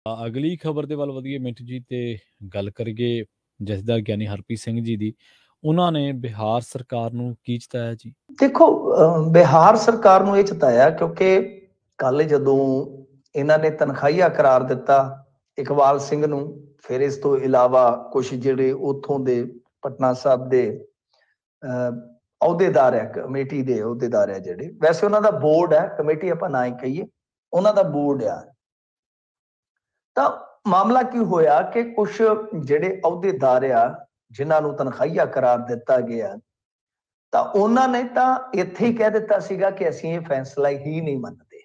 ਅਗਲੀ ਖਬਰ ਦੇ ਵੱਲ ਵਧੀਏ ਮਿੰਟ ਜੀ ਤੇ ਗੱਲ ਕਰੀਏ ਜਥੇਦਾਰ ਗਿਆਨੀ ਹਰਪ੍ਰੀਤ ਸਿੰਘ ਜੀ ਦੀ। ਉਹਨਾਂ ਨੇ ਬਿਹਾਰ ਸਰਕਾਰ ਨੂੰ ਕੀ ਚਿਤਾਇਆ ਜੀ? ਦੇਖੋ, ਬਿਹਾਰ ਸਰਕਾਰ ਨੂੰ ਇਹ ਚਿਤਾਇਆ ਕਿਉਂਕਿ ਕੱਲ ਜਦੋਂ ਇਹਨਾਂ ਨੇ ਤਨਖਾਹੀਆ ਕਰਾਰ ਦਿੱਤਾ ਇਕਬਾਲ ਸਿੰਘ ਨੂੰ, ਫਿਰ ਇਸ ਤੋਂ ਇਲਾਵਾ ਕੁਝ ਜਿਹੜੇ ਉੱਥੋਂ ਦੇ ਪਟਨਾ ਸਾਹਿਬ ਦੇ ਅਹੁਦੇਦਾਰ ਹੈ, ਕਮੇਟੀ ਦੇ ਅਹੁਦੇਦਾਰ ਹੈ ਜਿਹੜੇ, ਵੈਸੇ ਉਹਨਾਂ ਦਾ ਬੋਰਡ ਹੈ, ਕਮੇਟੀ ਆਪਾਂ ਨਾ ਹੀ ਕਹੀਏ, ਉਹਨਾਂ ਦਾ ਬੋਰਡ ਆ। ਤਾਂ ਮਾਮਲਾ ਕੀ ਹੋਇਆ ਕਿ ਕੁਝ ਜਿਹੜੇ ਅਹੁਦੇਦਾਰ ਆ ਜਿਨ੍ਹਾਂ ਨੂੰ ਤਨਖਾਹੀਆ ਕਰਾਰ ਦਿੱਤਾ ਗਿਆ, ਤਾਂ ਉਹਨਾਂ ਨੇ ਤਾਂ ਇੱਥੇ ਹੀ ਕਹਿ ਦਿੱਤਾ ਸੀਗਾ ਕਿ ਅਸੀਂ ਇਹ ਫੈਸਲਾ ਹੀ ਨਹੀਂ ਮੰਨਦੇ,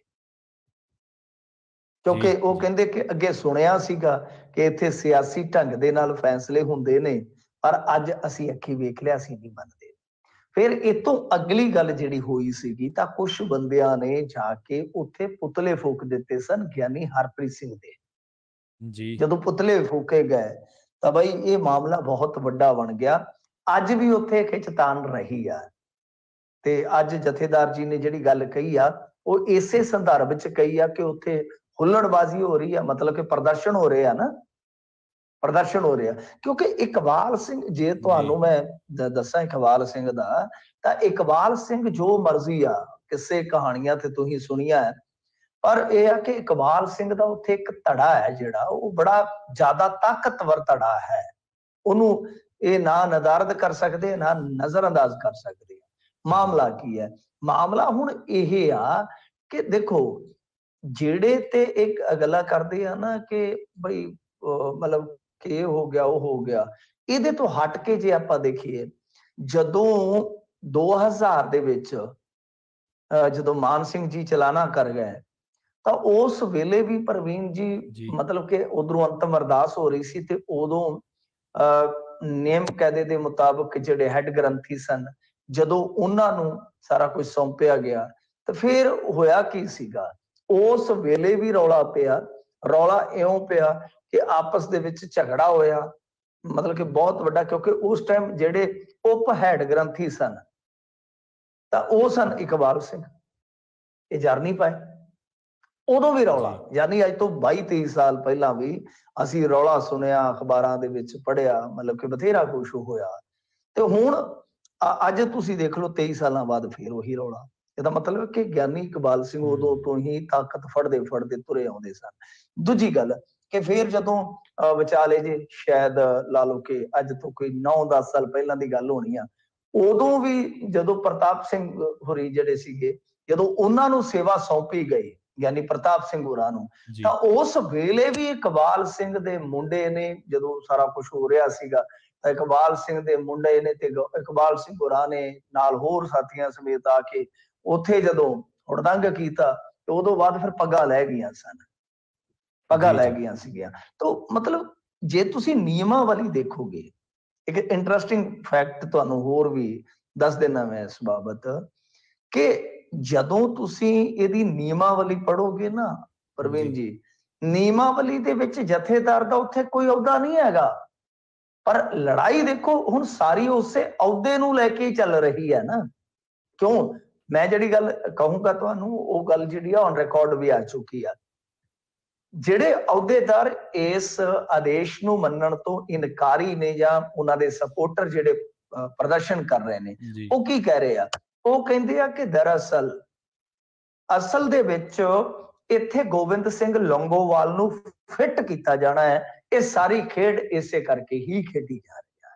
ਕਿਉਂਕਿ ਉਹ ਕਹਿੰਦੇ ਕਿ ਅੱਗੇ ਸੁਣਿਆ ਸੀਗਾ ਕਿ ਇੱਥੇ ਸਿਆਸੀ ਢੰਗ ਦੇ ਨਾਲ ਫੈਸਲੇ ਹੁੰਦੇ ਨੇ, ਪਰ ਅੱਜ ਅਸੀਂ ਅੱਖੀ ਵੇਖ ਲਿਆ, ਅਸੀਂ ਨਹੀਂ ਮੰਨਦੇ। ਫਿਰ ਇਤੋਂ ਅਗਲੀ ਗੱਲ ਜਿਹੜੀ ਹੋਈ ਸੀਗੀ, ਤਾਂ ਕੁਝ ਬੰਦਿਆਂ ਨੇ ਜਾ ਕੇ ਉੱਥੇ ਪੁਤਲੇ ਫੂਕ ਦਿੱਤੇ ਸਨ ਗਿਆਨੀ ਹਰਪ੍ਰੀਤ ਸਿੰਘ ਦੇ। ਜੀ ਜਦੋਂ ਪੁਤਲੇ ਫੂਕੇ ਗਏ ਤਾਂ ਬਈ ਇਹ ਮਾਮਲਾ ਬਹੁਤ ਵੱਡਾ ਬਣ ਗਿਆ। ਅੱਜ ਵੀ ਉੱਥੇ ਖਿੱਚਤਾਨ ਰਹੀ ਆ, ਤੇ ਅੱਜ ਜਥੇਦਾਰ ਜੀ ਨੇ ਜਿਹੜੀ ਗੱਲ ਕਹੀ ਆ ਉਹ ਇਸੇ ਸੰਦਰਭ ਚ ਕਹੀ ਆ ਕਿ ਉੱਥੇ ਹੁੱਲੜਬਾਜ਼ੀ ਹੋ ਰਹੀ ਆ, ਮਤਲਬ ਕਿ ਪ੍ਰਦਰਸ਼ਨ ਹੋ ਰਹੇ ਆ ਨਾ, ਪ੍ਰਦਰਸ਼ਨ ਹੋ ਰਿਹਾ। ਕਿਉਂਕਿ ਇਕਬਾਲ ਸਿੰਘ, ਜੇ ਤੁਹਾਨੂੰ ਮੈਂ ਦੱਸਾਂ ਇਕਬਾਲ ਸਿੰਘ ਦਾ, ਤਾਂ ਇਕਬਾਲ ਸਿੰਘ ਜੋ ਮਰਜ਼ੀ ਆ, ਕਿਸੇ ਕਹਾਣੀਆਂ ਤੇ ਤੁਸੀਂ ਸੁਣੀਆਂ, ਪਰ ਇਹ ਆ ਕਿ ਇਕਬਾਲ ਸਿੰਘ ਦਾ ਉੱਥੇ ਇੱਕ ਧੜਾ ਹੈ ਜਿਹੜਾ ਉਹ ਬੜਾ ਜ਼ਿਆਦਾ ਤਾਕਤਵਰ ਧੜਾ ਹੈ। ਉਹਨੂੰ ਇਹ ਨਾ ਨਦਾਰਦ ਕਰ ਸਕਦੇ, ਨਾ ਨਜ਼ਰ ਅੰਦਾਜ਼ ਕਰ ਸਕਦੇ। ਮਾਮਲਾ ਕੀ ਹੈ? ਮਾਮਲਾ ਹੁਣ ਇਹ ਆ ਕਿ ਦੇਖੋ, ਜਿਹੜੇ ਤੇ ਇੱਕ ਅਗਲਾ ਕਰਦੇ ਆ ਨਾ ਕਿ ਬਈ ਮਤਲਬ ਕਿ ਇਹ ਹੋ ਗਿਆ ਉਹ ਹੋ ਗਿਆ, ਇਹਦੇ ਤੋਂ ਹਟ ਕੇ ਜੇ ਆਪਾਂ ਦੇਖੀਏ, ਜਦੋਂ 2000 ਦੇ ਵਿੱਚ ਜਦੋਂ ਮਾਨ ਸਿੰਘ ਜੀ ਚਲਾਣਾ ਕਰ ਗਏ, ਤਾਂ ਉਸ ਵੇਲੇ ਵੀ ਪ੍ਰਵੀਨ ਜੀ ਮਤਲਬ ਕਿ ਉਧਰੋਂ ਅੰਤਮ ਅਰਦਾਸ ਹੋ ਰਹੀ ਸੀ, ਤੇ ਉਦੋਂ ਨਿਯਮ ਕਾਇਦੇ ਦੇ ਮੁਤਾਬਕ ਜਿਹੜੇ ਹੈਡ ਗ੍ਰੰਥੀ ਸਨ, ਜਦੋਂ ਉਹਨਾਂ ਨੂੰ ਸਾਰਾ ਕੁਝ ਸੌਂਪਿਆ ਗਿਆ, ਤਾਂ ਫਿਰ ਹੋਇਆ ਕੀ ਸੀਗਾ, ਉਸ ਵੇਲੇ ਵੀ ਰੌਲਾ ਪਿਆ। ਰੌਲਾ ਇਉਂ ਪਿਆ ਕਿ ਆਪਸ ਦੇ ਵਿੱਚ ਝਗੜਾ ਹੋਇਆ, ਮਤਲਬ ਕਿ ਬਹੁਤ ਵੱਡਾ, ਕਿਉਂਕਿ ਉਸ ਟਾਈਮ ਜਿਹੜੇ ਉਪ ਹੈਡ ਗ੍ਰੰਥੀ ਸਨ ਤਾਂ ਉਹ ਸਨ ਇਕਬਾਲ ਸਿੰਘ, ਇਹ ਜਰ ਨਹੀਂ ਪਾਏ। ਉਦੋਂ ਵੀ ਰੌਲਾ, ਯਾਨੀ ਅੱਜ ਤੋਂ 22-23 ਸਾਲ ਪਹਿਲਾਂ ਵੀ ਅਸੀਂ ਰੌਲਾ ਸੁਣਿਆ, ਅਖਬਾਰਾਂ ਦੇ ਵਿੱਚ ਪੜ੍ਹਿਆ, ਮਤਲਬ ਕਿ ਬਥੇਰਾ ਕੁਛ ਹੋਇਆ। ਤੇ ਹੁਣ ਅੱਜ ਤੁਸੀਂ ਦੇਖ ਲਓ 23 ਸਾਲਾਂ ਬਾਅਦ ਫਿਰ ਉਹੀ ਰੌਲਾ। ਇਹਦਾ ਮਤਲਬ ਕਿ ਗਿਆਨੀ ਇਕਬਾਲ ਸਿੰਘ ਉਦੋਂ ਤੋਂ ਹੀ ਤਾਕਤ ਫੜਦੇ ਫੜਦੇ ਤੁਰੇ ਆਉਂਦੇ ਸਨ। ਦੂਜੀ ਗੱਲ ਕਿ ਫਿਰ ਜਦੋਂ ਵਿਚਾਲੇ ਜੇ ਸ਼ਾਇਦ ਲਾ ਲਓ ਕਿ ਅੱਜ ਤੋਂ ਕੋਈ 9-10 ਸਾਲ ਪਹਿਲਾਂ ਦੀ ਗੱਲ ਹੋਣੀ ਆ, ਉਦੋਂ ਵੀ ਜਦੋਂ ਪ੍ਰਤਾਪ ਸਿੰਘ ਹੋਰੀ ਜਿਹੜੇ ਸੀਗੇ, ਜਦੋਂ ਉਹਨਾਂ ਨੂੰ ਸੇਵਾ ਸੌਂਪੀ ਗਈ ਗਿਆਨੀ ਪ੍ਰਤਾਪ ਸਿੰਘ ਹੋਰਾਂ ਨੂੰ, ਤਾਂ ਉਸ ਵੇਲੇ ਵੀ ਇਕਬਾਲ ਸਿੰਘ ਦੇ ਮੁੰਡੇ ਨੇ, ਜਦੋਂ ਸਾਰਾ ਕੁਝ ਹੋ ਰਿਹਾ ਸੀਗਾ, ਤਾਂ ਇਕਬਾਲ ਸਿੰਘ ਦੇ ਮੁੰਡੇ ਨੇ ਤੇ ਇਕਬਾਲ ਸਿੰਘ ਹੋਰਾਂ ਨੇ ਨਾਲ ਹੋਰ ਸਾਥੀਆਂ ਸਮੇਤ ਆ ਕੇ ਉੱਥੇ ਜਦੋਂ ਹੁੜਦੰਗ ਕੀਤਾ, ਤੇ ਉਦੋਂ ਬਾਅਦ ਫਿਰ ਪੱਗਾਂ ਲੈ ਗਈਆਂ ਸਨ, ਪੱਗਾਂ ਲੈ ਗਈਆਂ ਸੀਗੀਆਂ। ਤਾਂ ਮਤਲਬ ਜੇ ਤੁਸੀਂ ਨਿਯਮਾਵਲੀ ਦੇਖੋਗੇ, ਇੱਕ ਇੰਟਰਸਟਿੰਗ ਫੈਕਟ ਤੁਹਾਨੂੰ ਹੋਰ ਵੀ ਦੱਸ ਦੇਣਾ ਮੈਂ ਇਸ ਬਾਬਤ, ਕਿ ਜਦੋਂ ਤੁਸੀਂ ਇਹਦੀ ਨਿਯਮਾਵਲੀ ਪੜ੍ਹੋਗੇ ਨਾ ਪ੍ਰਵੀਨ ਜੀ, ਨਿਯਮਾਵਲੀ ਦੇ ਵਿੱਚ ਜਥੇਦਾਰ ਦਾ ਉੱਥੇ ਕੋਈ ਅਹੁਦਾ ਨਹੀਂ ਹੈਗਾ, ਪਰ ਲੜਾਈ ਦੇਖੋ ਹੁਣ ਸਾਰੀ ਉਸੇ ਅਹੁਦੇ ਨੂੰ ਲੈ ਕੇ ਚੱਲ ਰਹੀ ਹੈ ਨਾ। ਕਿਉਂ? ਮੈਂ ਜਿਹੜੀ ਗੱਲ ਕਹੂੰਗਾ ਤੁਹਾਨੂੰ, ਉਹ ਗੱਲ ਜਿਹੜੀ ਆ ਔਨ ਰਿਕਾਰਡ ਵੀ ਆ ਚੁੱਕੀ ਆ। ਜਿਹੜੇ ਅਹੁਦੇਦਾਰ ਇਸ ਆਦੇਸ਼ ਨੂੰ ਮੰਨਣ ਤੋਂ ਇਨਕਾਰੀ ਨੇ, ਜਾਂ ਉਹਨਾਂ ਦੇ ਸਪੋਰਟਰ ਜਿਹੜੇ ਪ੍ਰਦਰਸ਼ਨ ਕਰ ਰਹੇ ਨੇ, ਉਹ ਕੀ ਕਹਿ ਰਹੇ ਆ? ਉਹ ਕਹਿੰਦੇ ਆ ਕਿ ਦਰਅਸਲ ਅਸਲ ਦੇ ਵਿੱਚ ਇੱਥੇ ਗੋਬਿੰਦ ਸਿੰਘ ਲੌਂਗੋਵਾਲ ਨੂੰ ਫਿੱਟ ਕੀਤਾ ਜਾਣਾ ਹੈ, ਇਹ ਸਾਰੀ ਖੇਡ ਇਸੇ ਕਰਕੇ ਹੀ ਖੇਡੀ ਜਾ ਰਹੀ ਹੈ।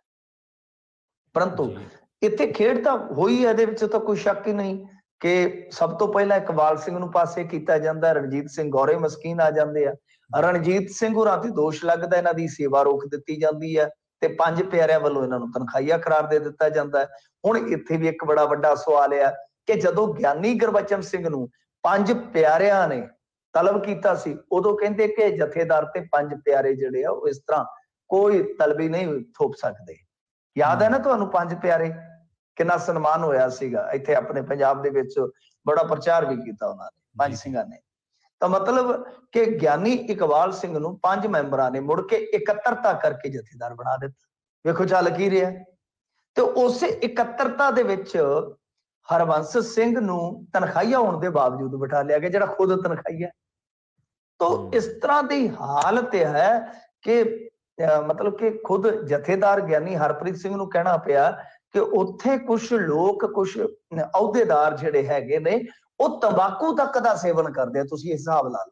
ਪਰੰਤੂ ਇੱਥੇ ਖੇਡ ਤਾਂ ਹੋਈ ਹੈ, ਇਹਦੇ ਵਿੱਚ ਤਾਂ ਕੋਈ ਸ਼ੱਕ ਹੀ ਨਹੀਂ ਕਿ ਸਭ ਤੋਂ ਪਹਿਲਾਂ ਇਕਬਾਲ ਸਿੰਘ ਨੂੰ ਪਾਸੇ ਕੀਤਾ ਜਾਂਦਾ, ਰਣਜੀਤ ਸਿੰਘ ਗੌਰੇ ਮਸਕੀਨ ਆ ਜਾਂਦੇ ਆ। ਰਣਜੀਤ ਸਿੰਘ ਹੋਰਾਂ ਤੇ ਦੋਸ਼ ਲੱਗਦਾ ਇਹਨਾਂ ਦੀ ਸੇਵਾ ਰੋਕ ਦਿੱਤੀ ਜਾਂਦੀ ਹੈ, ਤੇ 5 ਪਿਆਰਿਆਂ ਵੱਲੋਂ ਇਹਨਾਂ ਨੂੰ ਤਨਖਾਹੀਆ ਕਰਾਰ ਦੇ ਦਿੱਤਾ ਜਾਂਦਾ ਹੈ। ਹੁਣ ਇੱਥੇ ਵੀ ਇੱਕ ਬੜਾ ਵੱਡਾ ਸਵਾਲ ਆ ਕਿ ਜਦੋਂ ਗਿਆਨੀ ਗੁਰਬਚਨ ਸਿੰਘ ਨੂੰ 5 ਪਿਆਰਿਆਂ ਨੇ ਤਲਬ ਕੀਤਾ ਸੀ, ਉਦੋਂ ਕਹਿੰਦੇ ਕਿ ਜਥੇਦਾਰ ਤੇ 5 ਪਿਆਰੇ ਜਿਹੜੇ ਆ ਉਹ ਇਸ ਤਰ੍ਹਾਂ ਕੋਈ ਤਲਬੀ ਨਹੀਂ ਥੋਪ ਸਕਦੇ। ਯਾਦ ਹੈ ਨਾ ਤੁਹਾਨੂੰ 5 ਪਿਆਰੇ, ਕਿੰਨਾ ਸਨਮਾਨ ਹੋਇਆ ਸੀਗਾ ਇੱਥੇ ਆਪਣੇ ਪੰਜਾਬ ਦੇ ਵਿੱਚ, ਬੜਾ ਪ੍ਰਚਾਰ ਵੀ ਕੀਤਾ ਉਹਨਾਂ ਨੇ 5 ਸਿੰਘਾਂ ਨੇ। ਤਾਂ ਮਤਲਬ ਕਿ ਗਿਆਨੀ ਇਕਬਾਲ ਸਿੰਘ ਨੂੰ 5 ਮੈਂਬਰਾਂ ਨੇ ਮੁੜ ਕੇ ਇਕੱਤਰਤਾ ਕਰਕੇ ਜਥੇਦਾਰ ਬਣਾ ਦਿੱਤਾ। ਵੇਖੋ ਚੱਲ ਕੀ ਰਿਹਾ। ਤੇ ਉਸੇ ਇਕੱਤਰਤਾ ਦੇ ਵਿੱਚ ਹਰਬੰਸ ਸਿੰਘ ਨੂੰ ਤਨਖਾਹੀਆ ਹੋਣ ਦੇ ਬਾਵਜੂਦ ਬਿਠਾ ਲਿਆ ਗਿਆ, ਜਿਹੜਾ ਖੁਦ ਤਨਖਾਹੀਆ। तो इस तरह की हालत है कि मतलब कि खुद जथेदार ਗਿਆਨੀ ਹਰਪ੍ਰੀਤ ਸਿੰਘ ਨੂੰ ਕਹਿਣਾ ਪਿਆ ਕਿ ਉੱਥੇ ਕੁਝ ਲੋਕ, ਕੁਝ ਅਹੁਦੇਦਾਰ ਜਿਹੜੇ ਹੈਗੇ ਨੇ ਉਹ ਤੰਬਾਕੂ ਤੱਕ ਦਾ ਸੇਵਨ ਕਰਦੇ ਆ। ਤੁਸੀਂ ਹਿਸਾਬ ਲਾ ਲਓ,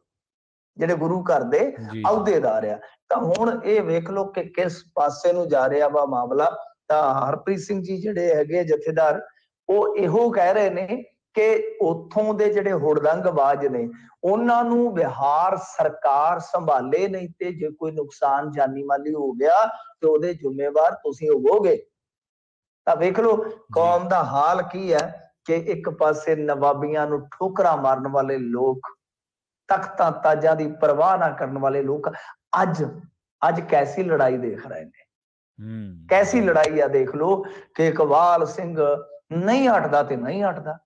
ਜਿਹੜੇ ਗੁਰੂ ਘਰ ਦੇ ਅਹੁਦੇਦਾਰ ਆ। ਤਾਂ ਹੁਣ ਇਹ ਵੇਖ ਲਓ ਕਿ ਕਿਸ ਪਾਸੇ ਨੂੰ ਜਾ ਰਿਹਾ ਵਾ ਮਾਮਲਾ। ਤਾਂ ਹਰਪ੍ਰੀਤ ਸਿੰਘ ਜੀ ਜਿਹੜੇ ਹੈਗੇ ਜਥੇਦਾਰ, ਉਹ ਇਹੋ ਕਹਿ ਰਹੇ ਨੇ ਕਿ ਉੱਥੋਂ ਦੇ ਜਿਹੜੇ ਹੁੜਦੰਗਬਾਜ਼ ਨੇ ਉਹਨਾਂ ਨੂੰ ਬਿਹਾਰ ਸਰਕਾਰ ਸੰਭਾਲੇ, ਨਹੀਂ ਤੇ ਜੇ ਕੋਈ ਨੁਕਸਾਨ ਜਾਨੀ ਮਾਲੀ ਹੋ ਗਿਆ ਤੇ ਉਹਦੇ ਜ਼ਿੰਮੇਵਾਰ ਤੁਸੀਂ ਹੋਵੋਗੇ। ਤਾਂ ਵੇਖ ਲਓ ਕੌਮ ਦਾ ਹਾਲ ਕੀ ਹੈ ਕਿ ਇੱਕ ਪਾਸੇ ਨਵਾਬੀਆਂ ਨੂੰ ਠੋਕਰਾਂ ਮਾਰਨ ਵਾਲੇ ਲੋਕ, ਤਖਤਾਂ ਤਾਜਾਂ ਦੀ ਪਰਵਾਹ ਨਾ ਕਰਨ ਵਾਲੇ ਲੋਕ ਅੱਜ ਕੈਸੀ ਲੜਾਈ ਦੇਖ ਰਹੇ ਨੇ। ਕੈਸੀ ਲੜਾਈ ਆ ਦੇਖ ਲਓ ਕਿ ਇਕਬਾਲ ਸਿੰਘ ਨਹੀਂ ਹਟਦਾ ਤੇ ਨਹੀਂ ਹਟਦਾ।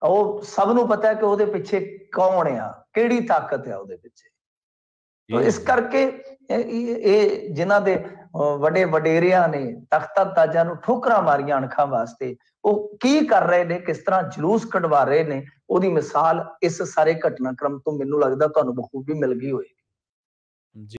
ਉਹ ਸਭ ਨੂੰ ਪਤਾ ਕਿ ਉਹਦੇ ਪਿੱਛੇ ਕੌਣ ਆ, ਕਿਹੜੀ ਤਾਕਤ ਆ ਉਹਦੇ ਪਿੱਛੇ। ਇਸ ਕਰਕੇ ਇਹ ਜਿਨ੍ਹਾਂ ਦੇ ਵੱਡੇ ਵਡੇਰਿਆਂ ਨੇ ਤਖਤਾਂ ਤਾਜਾਂ ਨੂੰ ਠੋਕਰਾਂ ਮਾਰੀਆਂ ਅਣਖਾਂ ਵਾਸਤੇ, ਉਹ ਕੀ ਕਰ ਰਹੇ ਨੇ, ਕਿਸ ਤਰ੍ਹਾਂ ਜਲੂਸ ਕਢਵਾ ਰਹੇ ਨੇ, ਉਹਦੀ ਮਿਸਾਲ ਇਸ ਸਾਰੇ ਘਟਨਾਕ੍ਰਮ ਤੋਂ ਮੈਨੂੰ ਲੱਗਦਾ ਤੁਹਾਨੂੰ ਬਖੂਬੀ ਮਿਲ ਗਈ ਹੋਏਗੀ।